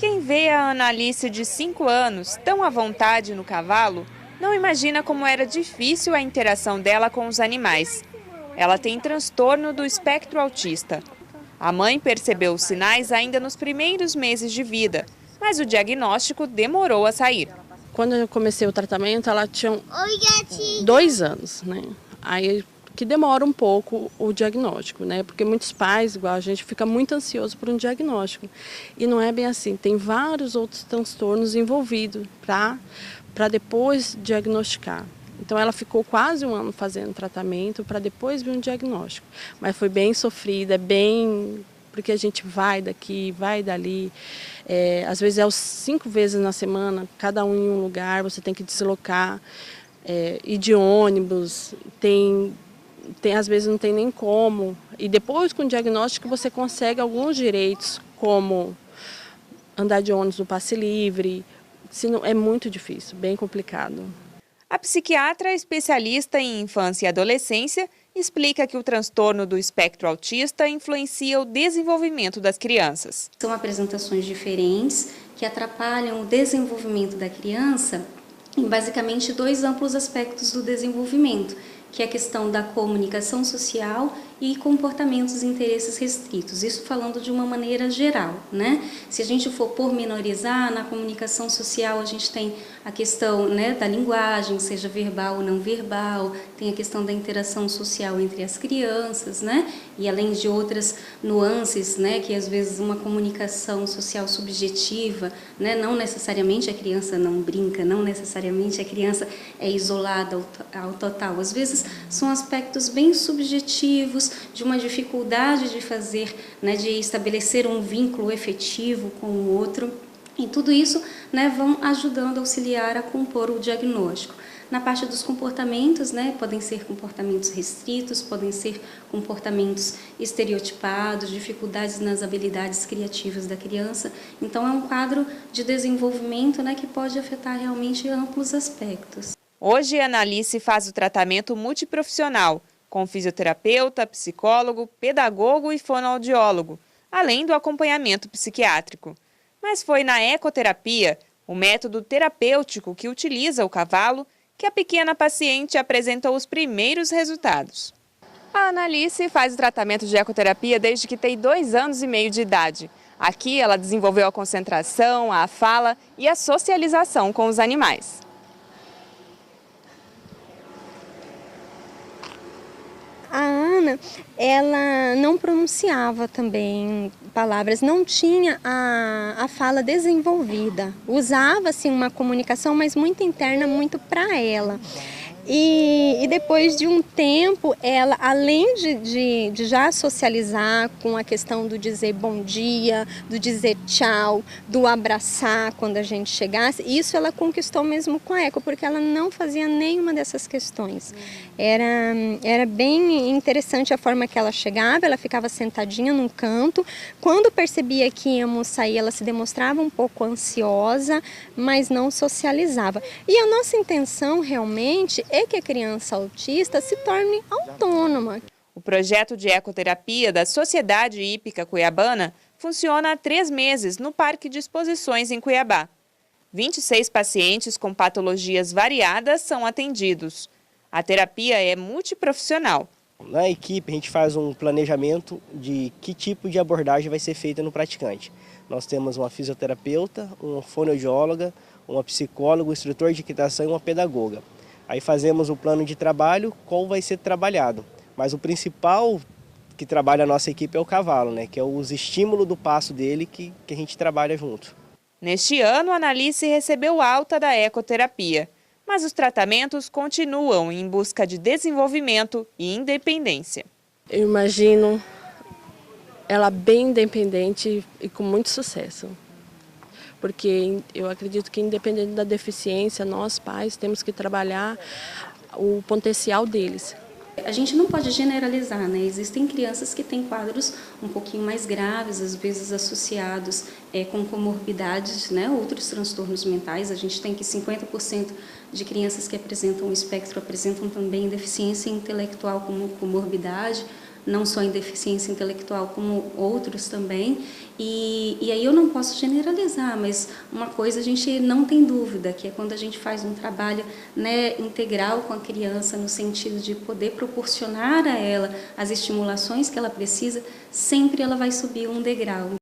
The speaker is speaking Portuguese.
Quem vê a Ana Alice de 5 anos tão à vontade no cavalo, não imagina como era difícil a interação dela com os animais. Ela tem transtorno do espectro autista. A mãe percebeu os sinais ainda nos primeiros meses de vida, mas o diagnóstico demorou a sair. Quando eu comecei o tratamento, ela tinha 2 anos, né? Aí que demora um pouco o diagnóstico, né? Porque muitos pais, igual a gente, fica muito ansioso por um diagnóstico. E não é bem assim, tem vários outros transtornos envolvidos para depois diagnosticar. Então ela ficou quase 1 ano fazendo tratamento para depois vir um diagnóstico. Mas foi bem sofrida, porque a gente vai daqui, vai dali. Às vezes é 5 vezes na semana, cada um em um lugar, você tem que deslocar, ir de ônibus, às vezes não tem nem como. E depois com o diagnóstico você consegue alguns direitos, como andar de ônibus no passe livre. É muito difícil, bem complicado. A psiquiatra especialista em infância e adolescência explica que o transtorno do espectro autista influencia o desenvolvimento das crianças. São apresentações diferentes que atrapalham o desenvolvimento da criança em basicamente 2 amplos aspectos do desenvolvimento, que é a questão da comunicação social e comportamentos e interesses restritos. Isso falando de uma maneira geral, né? Se a gente for pormenorizar, na comunicação social a gente tem a questão, né, da linguagem, seja verbal ou não verbal, tem a questão da interação social entre as crianças, né? E além de outras nuances, né, que às vezes uma comunicação social subjetiva, né, não necessariamente a criança não brinca, não necessariamente a criança é isolada ao total. Às vezes são aspectos bem subjetivos, de uma dificuldade de fazer, né, de estabelecer um vínculo efetivo com o outro. E tudo isso, né, vão ajudando a auxiliar a compor o diagnóstico. Na parte dos comportamentos, né, podem ser comportamentos restritos, podem ser comportamentos estereotipados, dificuldades nas habilidades criativas da criança. Então, é um quadro de desenvolvimento, né, que pode afetar realmente amplos aspectos. Hoje, a Ana Alice faz o tratamento multiprofissional, com fisioterapeuta, psicólogo, pedagogo e fonoaudiólogo, além do acompanhamento psiquiátrico. Mas foi na ecoterapia, o método terapêutico que utiliza o cavalo, que a pequena paciente apresentou os primeiros resultados. A Ana Alice faz o tratamento de ecoterapia desde que tem 2 anos e meio de idade. Aqui ela desenvolveu a concentração, a fala e a socialização com os animais. A Ana, ela não pronunciava também palavras, não tinha a fala desenvolvida. Usava assim, uma comunicação, mas muito interna, muito para ela. E depois de um tempo, ela, além de já socializar com a questão do dizer bom dia, do dizer tchau, do abraçar quando a gente chegasse, isso ela conquistou mesmo com a eco, porque ela não fazia nenhuma dessas questões. Era bem interessante a forma que ela chegava, ela ficava sentadinha num canto. Quando percebia que íamos sair, ela se demonstrava um pouco ansiosa, mas não socializava. E a nossa intenção realmente é que a criança autista se torne autônoma. O projeto de ecoterapia da Sociedade Hípica Cuiabana funciona há 3 meses no Parque de Exposições em Cuiabá. 26 pacientes com patologias variadas são atendidos. A terapia é multiprofissional. Na equipe a gente faz um planejamento de que tipo de abordagem vai ser feita no praticante. Nós temos uma fisioterapeuta, uma fonoaudióloga, uma psicóloga, um instrutor de equitação e uma pedagoga. Aí fazemos o plano de trabalho, qual vai ser trabalhado. Mas o principal que trabalha a nossa equipe é o cavalo, né? Que é os estímulos do passo dele que a gente trabalha junto. Neste ano, a Ana Alice recebeu alta da ecoterapia, mas os tratamentos continuam em busca de desenvolvimento e independência. Eu imagino ela bem independente e com muito sucesso. Porque eu acredito que, independente da deficiência, nós pais temos que trabalhar o potencial deles. A gente não pode generalizar, né? Existem crianças que têm quadros um pouquinho mais graves, às vezes associados com comorbidades, né? Outros transtornos mentais. A gente tem que 50% de crianças que apresentam o espectro apresentam também deficiência intelectual como comorbidade. não só em deficiência intelectual, como outros também. E aí eu não posso generalizar, mas uma coisa a gente não tem dúvida, que é quando a gente faz um trabalho, né, integral com a criança, no sentido de poder proporcionar a ela as estimulações que ela precisa, sempre ela vai subir um degrau.